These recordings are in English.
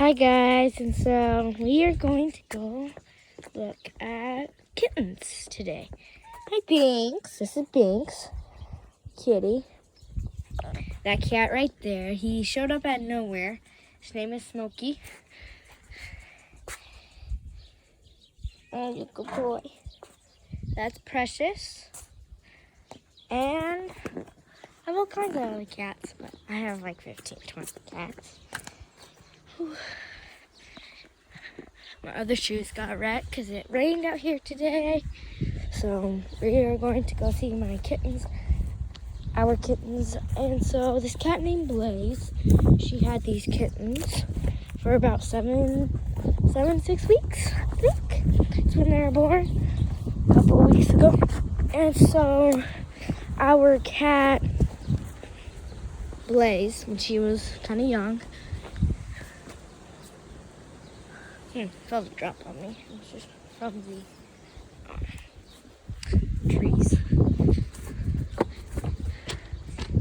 Hi guys, and so we are going to go look at kittens today. Hi Binks, this is Binks, kitty. That cat right there, he showed up out of nowhere. His name is Smokey. Oh, you good boy. That's Precious. And I have all kinds of other cats, but I have like 15, 20 cats. Whew. My other shoes got wrecked because it rained out here today. So we are going to go see my kittens, our kittens. And so this cat named Blaze, she had these kittens for about 6 weeks, I think. It's when they were born a couple of weeks ago. And so our cat, Blaze, when she was kind of young, felt a drop on me. It's just from the trees.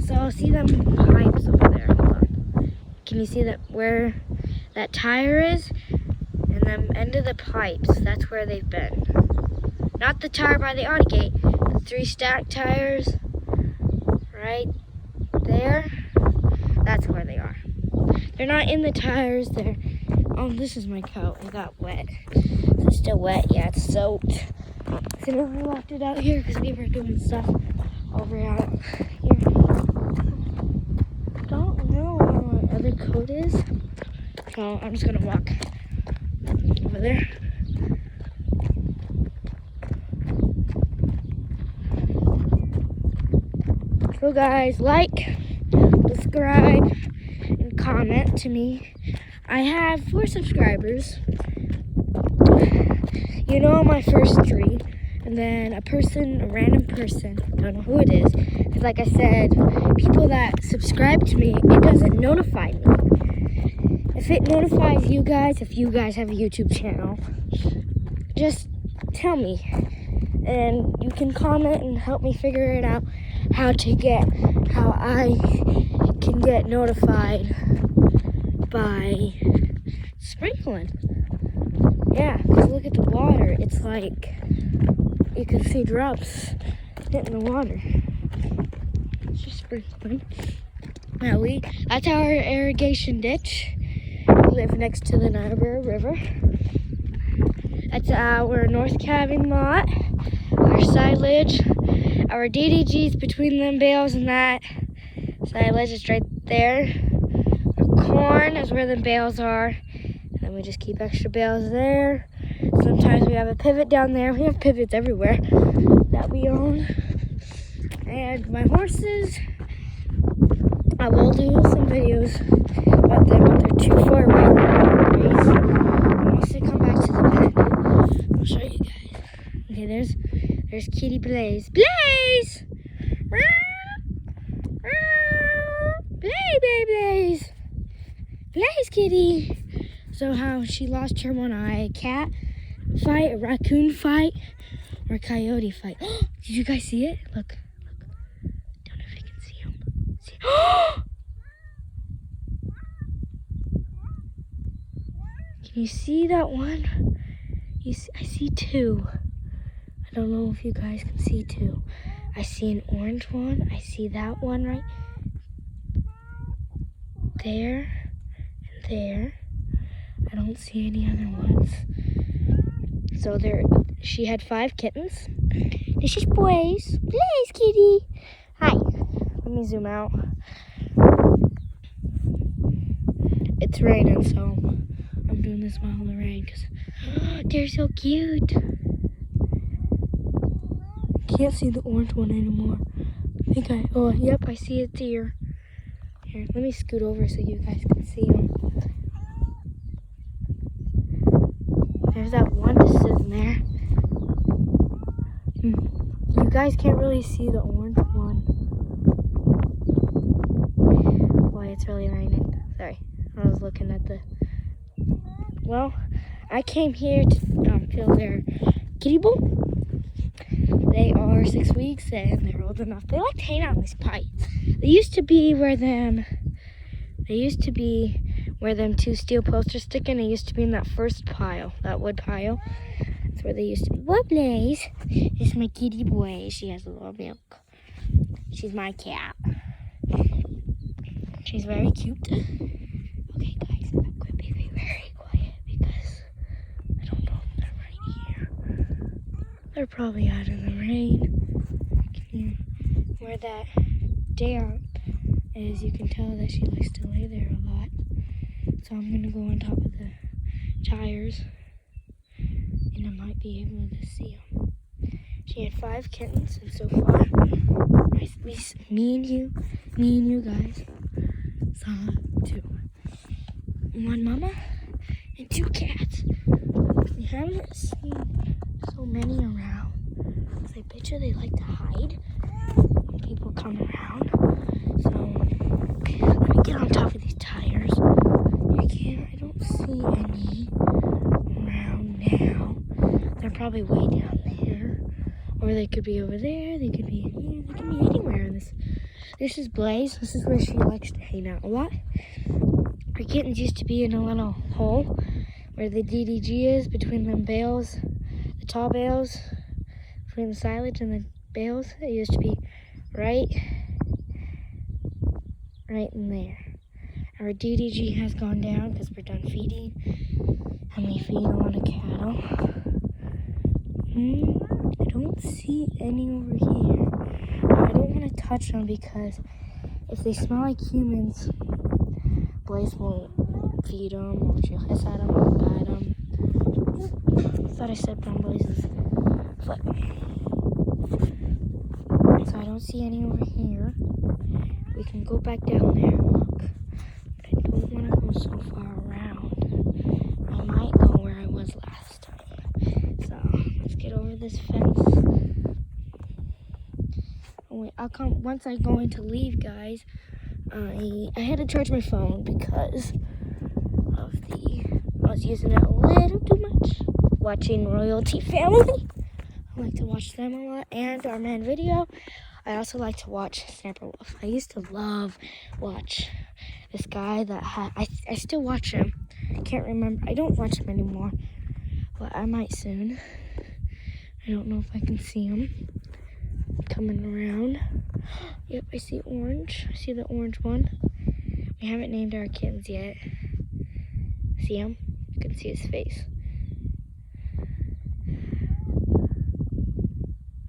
So see them pipes over there. Hold on. Can you see that where that tire is? And the end of the pipes, that's where they've been. Not the tire by the auto gate. The 3 stacked tires right there. That's where they are. They're not in the tires. They're... Oh, this is my coat. It got wet. Is it still wet? Yeah, it's soaked. So we left it out here because we were doing stuff over out here. Don't know where my other coat is. So I'm just going to walk over there. So guys, like, subscribe, and comment to me. I have 4 subscribers. You know my first 3. And then a random person, don't know who it is. Because like I said, people that subscribe to me, it doesn't notify me. If it notifies you guys, if you guys have a YouTube channel, just tell me. And you can comment and help me figure it out how I can get notified by sprinkling. Yeah, because look at the water. It's like you can see drops hitting the water. It's just sprinkling. Now that's our irrigation ditch. We live next to the Niobrara River. That's our North Cabin lot, our silage, our DDGs between them bales and that. Silage is right there. Our corn is where the bales are. And then we just keep extra bales there. Sometimes we have a pivot down there. We have pivots everywhere that we own. And my horses, I will do some videos about them, but they're too far away. Once they come back to the pen, I'll show you guys. Okay, there's Kitty Blaze. Blaze! Blaze! Blaze, kitty! So how she lost her one eye, a cat fight, a raccoon fight, or a coyote fight. Did you guys see it? Look. Don't know if you can see him. See? Can you see that one? I see 2. I don't know if you guys can see 2. I see an orange one. I see that one right there and there. I don't see any other ones. So she had 5 kittens. This is Blaze. Blaze, kitty. Hi. Let me zoom out. It's raining, so I'm doing this while in the rain because they're so cute. Can't see the orange one anymore. Yep, I see it here. Here, let me scoot over so you guys can see them. There's that one just sitting there. You guys can't really see the orange one. Boy, it's really raining. Sorry, I was looking at the... Well, I came here to fill their kitty bowl. They are 6 weeks and they're old enough. They like to hang out in these pipes. They used to be where them two steel posts are sticking. It used to be in that first pile, that wood pile. That's where they used to be. What, Blaze? It's my kitty boy. She has a little milk. She's my cat. She's very cute. Okay, guys, I'm going to be very quiet because I don't know if they're right here. They're probably out in the rain. Where that dam is, you can tell that she likes to lay there a lot. So I'm going to go on top of the tires and I might be able to see them. She had 5 kittens, and so far, me and you guys saw 2. 1 mama and 2 cats. We haven't seen so many around. I bet you they like to hide when people come around. So let me get on top of these tires. I don't see any around now. They're probably way down there. Or they could be over there, they could be in here, they could be anywhere in this. This is Blaze. This is where she likes to hang out a lot. Our kittens used to be in a little hole where the DDG is between them bales, the tall bales, between the silage and the bales. It used to be right in there. Our DDG has gone down because we're done feeding, and we feed a lot of cattle. I don't see any over here. I don't want to touch them because if they smell like humans, Blaze won't feed them, or she'll hiss at them or bite them. I thought I stepped on Blaze's foot. So I don't see any over here. We can go back down there and look. But I don't want to go so far around. I might go where I was last time. So let's get over this fence. Oh, wait, I'll come once I go in to leave, guys. I had to charge my phone because of I was using it a little too much. Watching Royalty Family. I like to watch them a lot, and our man video. I also like to watch Snapper Wolf. I used to watch this guy that I still watch him. I can't remember. I don't watch him anymore, but I might soon. I don't know if I can see him coming around. Yep, I see orange. I see the orange one. We haven't named our kittens yet. See him? You can see his face.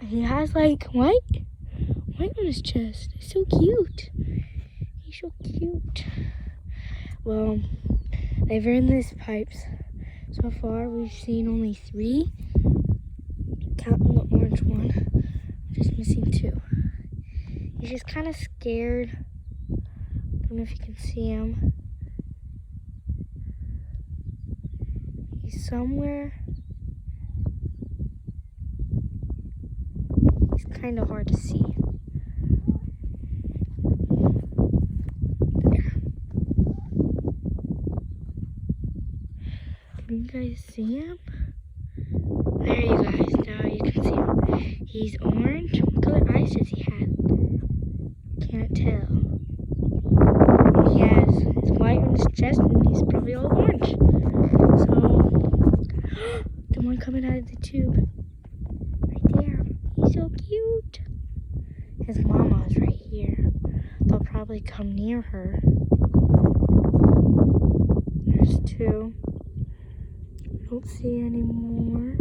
He has like white on his chest. It's so cute. He's so cute. Well, they've earned these pipes. So far, we've seen only 3. Counting the orange one. We're just missing 2. He's just kind of scared. Don't know if you can see him. He's somewhere. He's kind of hard to see. There. Can you guys see him? There you guys. Now you can see him. He's orange. What color eyes does he have? Can't tell. He has his white on his chest and he's probably all orange. So, the one coming out of the tube. Right there. He's so cute. His mama is right here. They'll probably come near her. There's 2. I don't see any more.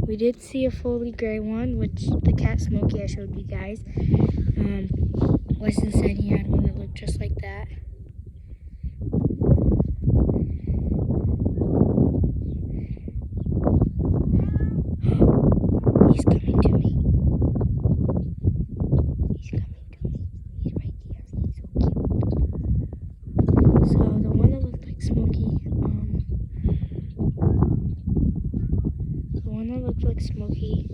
We did see a fully gray one, which the cat Smokey I showed you guys. Weston said he had one that looked just like that. He's coming to me. He's coming to me. He's right here. He's so cute. So the one that looked like Smokey,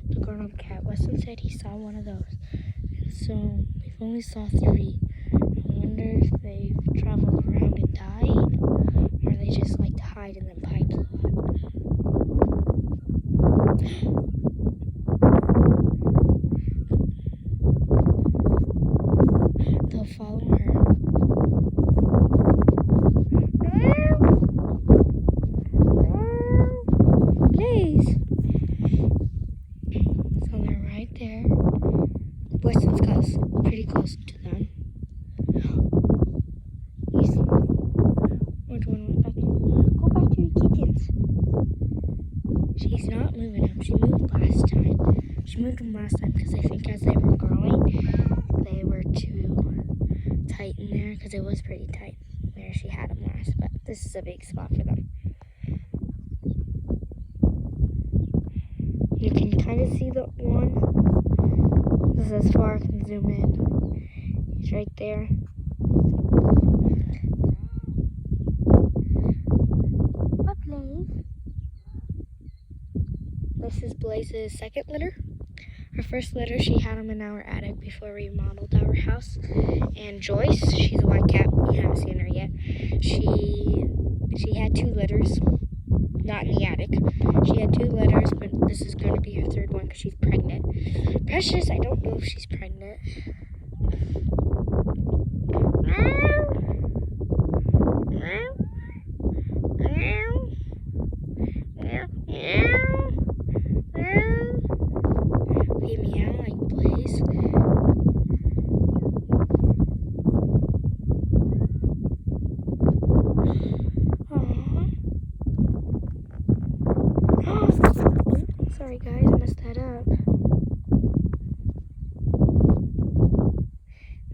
the grown-up cat, Weston said he saw one of those. And so we've only saw 3. I wonder if they've traveled around and died, or they just like to hide in the pipes a lot. They'll follow her. kittens. She's not moving them. She moved last time. She moved them last time because I think as they were growing, they were too tight in there because it was pretty tight where she had them last. But this is a big spot for them. You can kind of see the one. This is as far I can zoom in. He's right there. What, Blaze? This is Blaze's second litter. Her first litter, she had them in our attic before we remodeled our house. And Joyce, she's a white cat. You haven't seen her yet. She had 2 litters, not in the attic. She had 2 litters, but this is going to be her 3rd one because she's pregnant. Precious, I don't know if she's pregnant. He meow like Blaze. Sorry guys, I messed that up.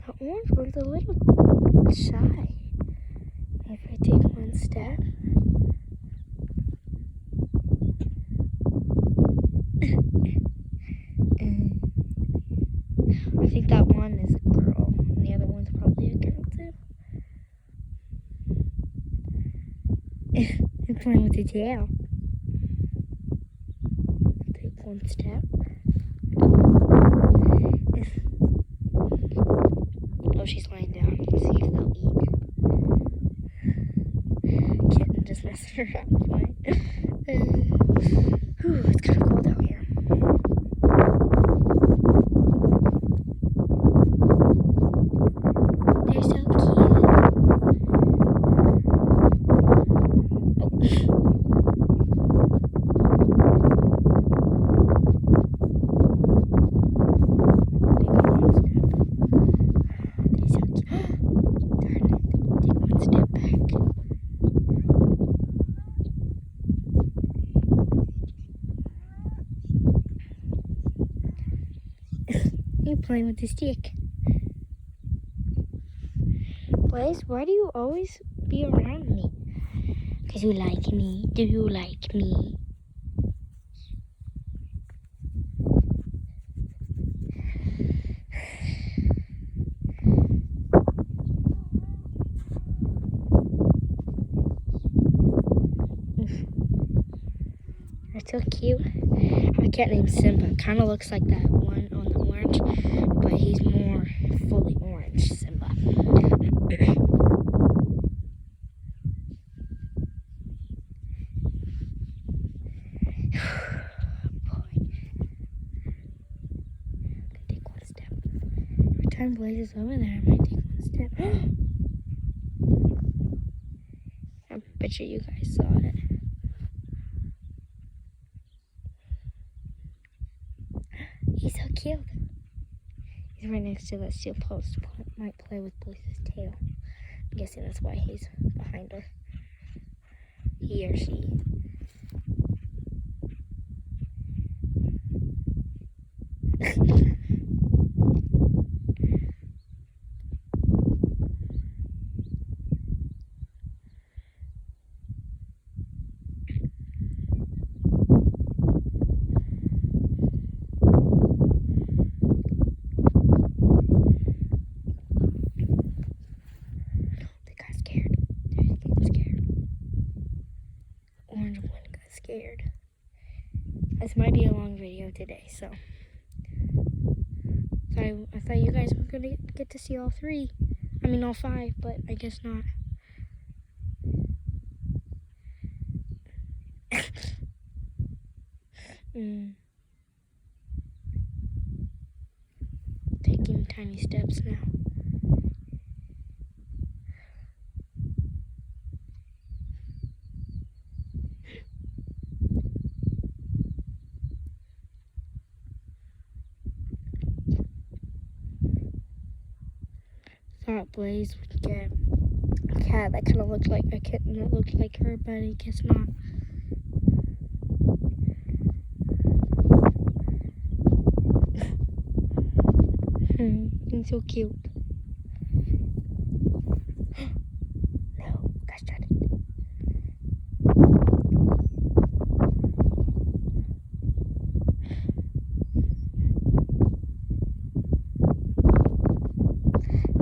The orange one's a little shy. If I take one step. I think that one is a girl, and the other one's probably a girl too. I'm playing with the tail. Take one step. Oh, she's lying down. Let's see if they'll eat. Kitten just messing around fine. It's kind of cold out here. They're so cute. You're playing with the stick. Blaze, why do you always be around me? Because you like me. Do you like me? They're so cute. I have a cat named Simba. Kind of looks like that one on the orange, but he's more fully orange, Simba. Take one step. Every time Blaze is over there, I might take one step. I bet you guys saw it. He's so cute. He's right next to that steel post. Might play with Blaze's tail. I'm guessing that's why he's behind her. He or she. Scared. This might be a long video today, so I thought you guys were gonna get to see all 3. I mean all 5, but I guess not. Taking tiny steps now. Thought Blaze would get a cat cat that kind of looked like a kitten that looked like her, but I guess not. He's so cute. No, gosh darn it.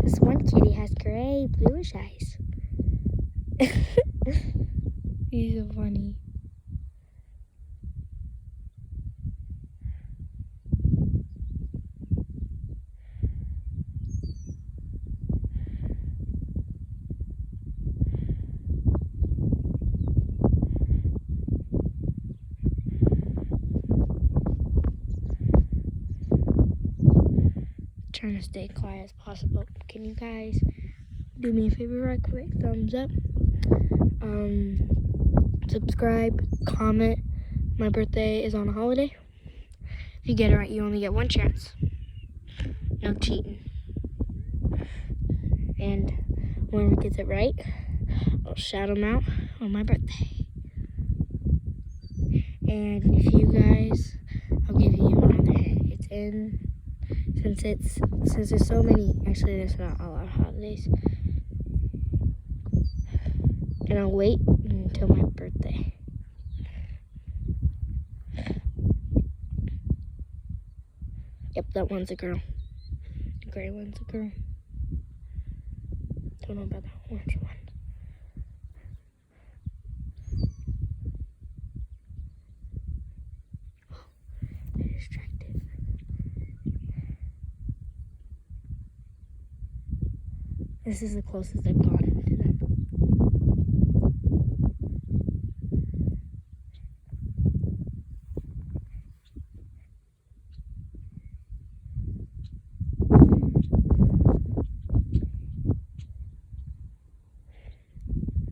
This one kitty has gray, bluish eyes. He's so funny. Trying to stay quiet as possible. Can you guys do me a favor right quick? Thumbs up. Subscribe, comment. My birthday is on a holiday. If you get it right, you only get one chance. No cheating. And whoever gets it right, I'll shout them out on my birthday. And if you guys, I'll give you another hint. It's in, since there's so many, actually there's not a lot of holidays. And I'll wait until my birthday. Yep, that one's a girl. The gray one's a girl. Don't know about the orange one. They're distracted. This is the closest I've gotten to them.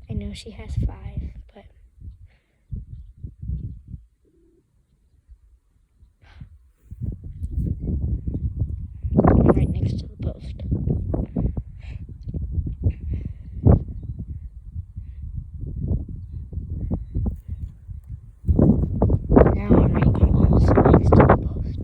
I know she has 5, but I'm right next to the post. Now I'm right almost next to the post.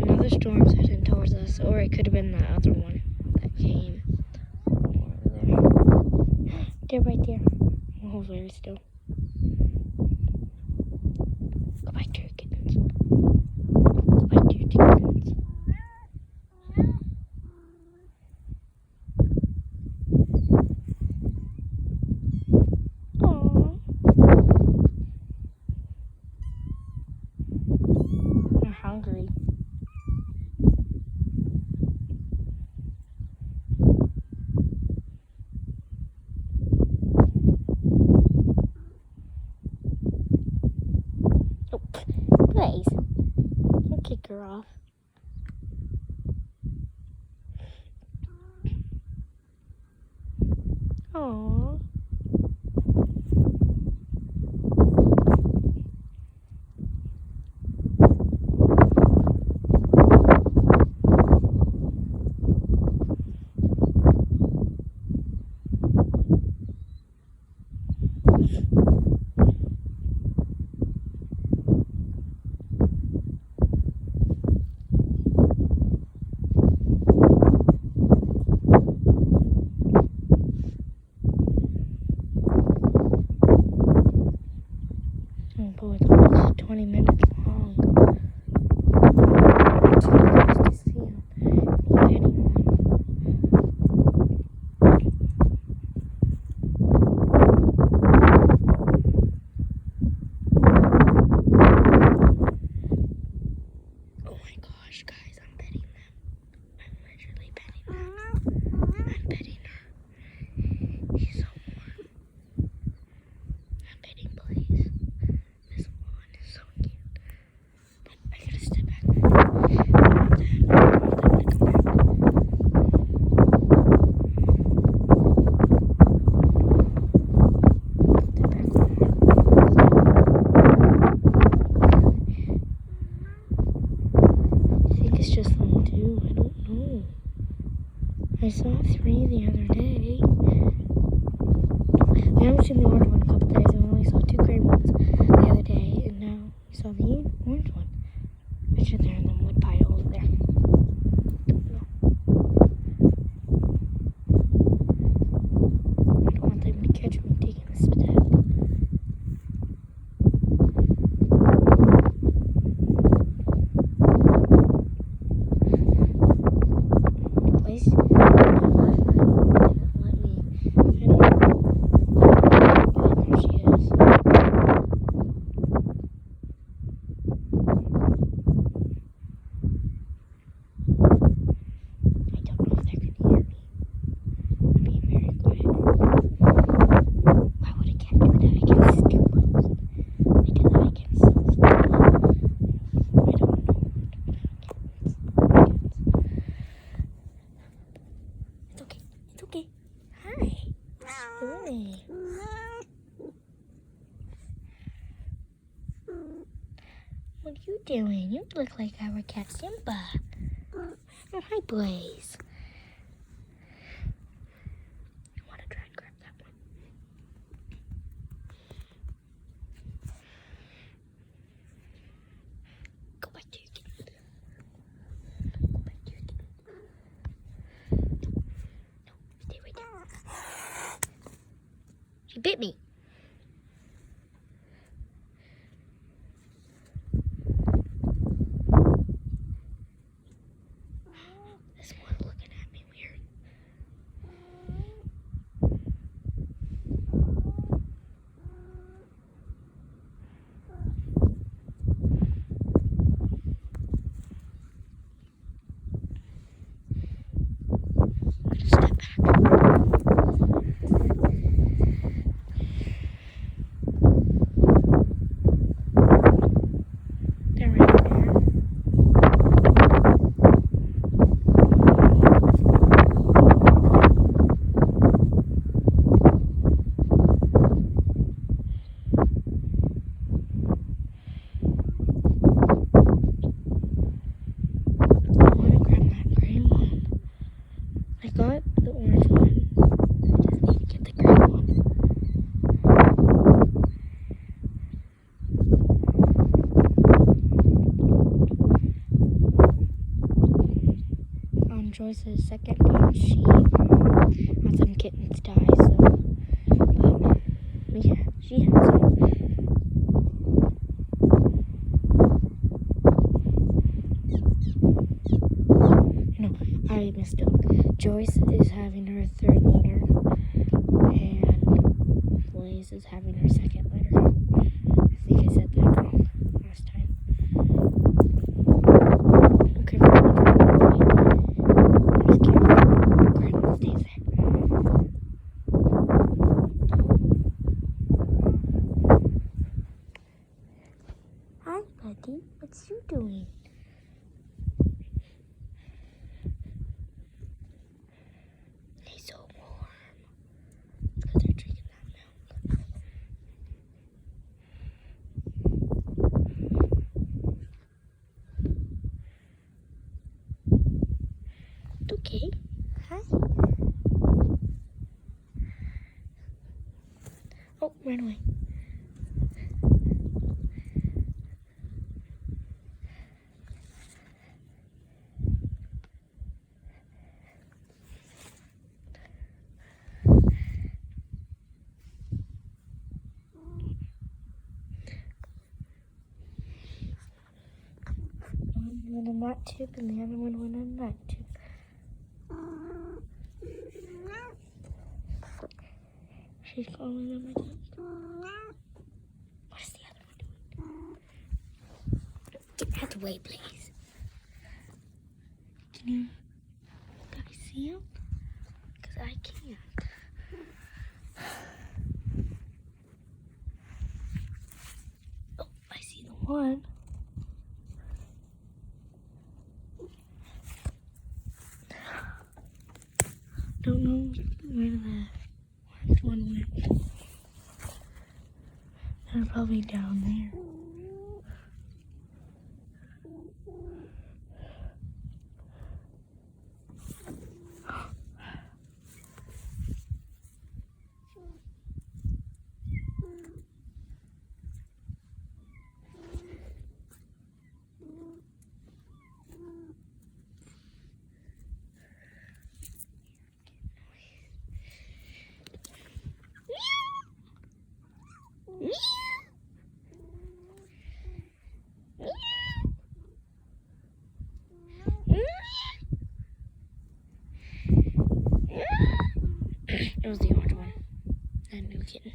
Another storm's heading towards us, or it could have been the other one that came over there. They're right there. Hold very still. Go back to your kittens. Go back to your kittens. Aww. They're hungry. Please, don't kick her off. Aww. just them too. I don't know. I saw 3 the other day. We haven't seen the orange one in a couple days, and we only saw 2 gray ones the other day, and now we saw the orange one. I should they're in the wood pile over there. I don't want them to catch me taking a step. Please. Okay. Hi. Hey. What are you doing? You look like our cat Simba. Oh, hi, boys. I want to try and grab that one. Go back to your kitten. Go back to your kitten. No, stay right there. She bit me. This one looking at me weird. Step back. They're right there. I got the orange one. I just need to get the gray one. On Joyce's second bunch, she had some kittens die, so but yeah, she had some. No, I mistook. Joyce is having her 3rd litter, and Blaze is having her 2nd litter. I think I said that wrong last time. Okay, just careful. Grandma stays there. Hi, buddy. What's you doing? He's so warm. It's because they're drinking that milk. It's okay. Hi. Oh, ran away. One went in that tube and the other one went in that tube. She's calling them again. What is the other one doing? Get out of the way, please. Can you guys see him? Because I can't. Oh, I see the one. Don't know where the last one went. They're probably down there. It was the orange one. That new kitten.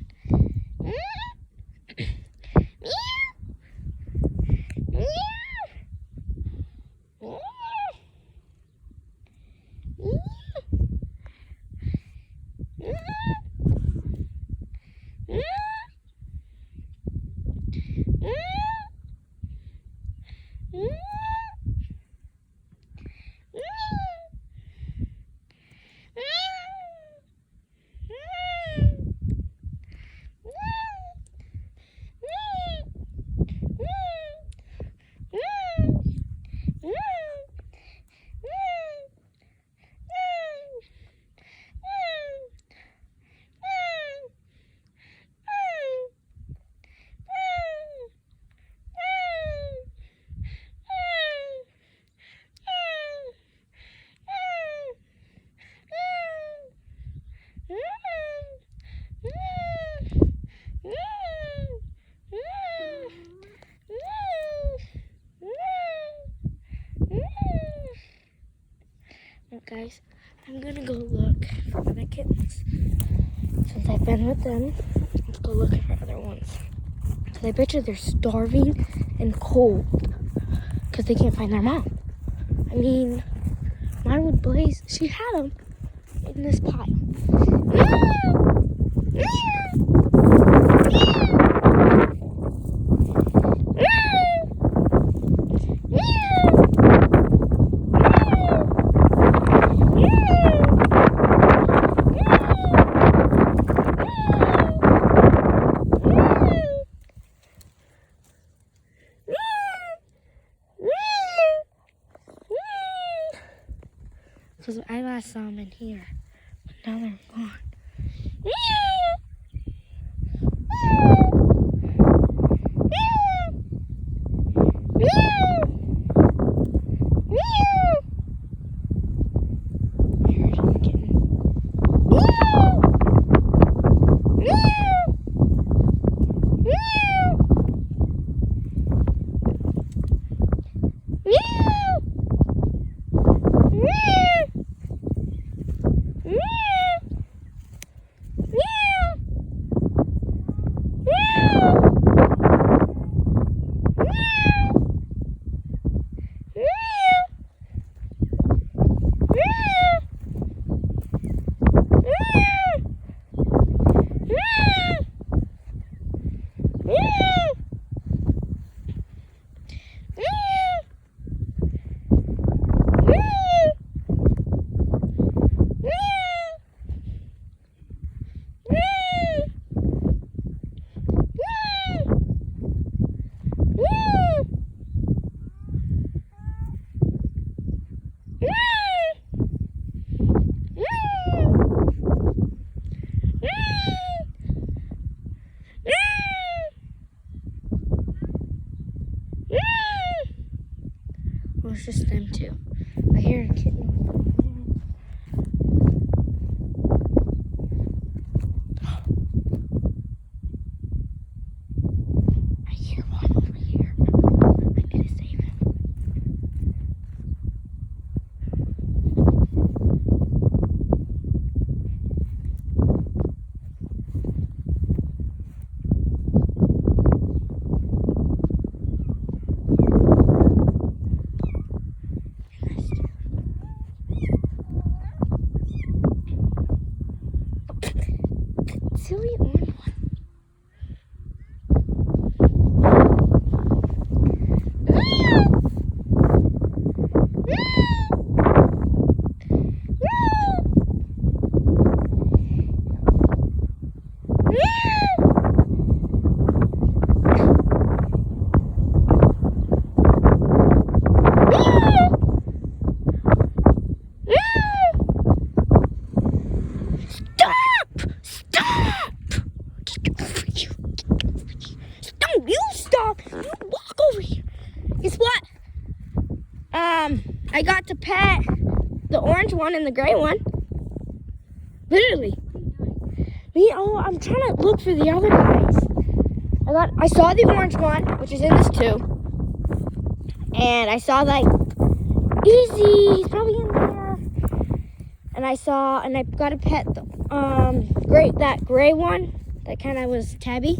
Guys, I'm gonna go look for other kittens. Since I've been with them, let's go look for other ones. Because I bet you they're starving and cold because they can't find their mom. I mean, mine would Blaze, she had them in this pile. Because I last saw them in here, but now they're gone. Here's the kitten. Well, it's just them two. I hear a kitten. I hear one over here. I need to save him. Silly orange one. You walk over here. Guess what? I got to pet the orange one and the gray one. Literally. I'm trying to look for the other guys. I saw the orange one, which is in this too. And I saw Easy, he's probably in there. And I got to pet the Great, that gray one, that kind of was tabby.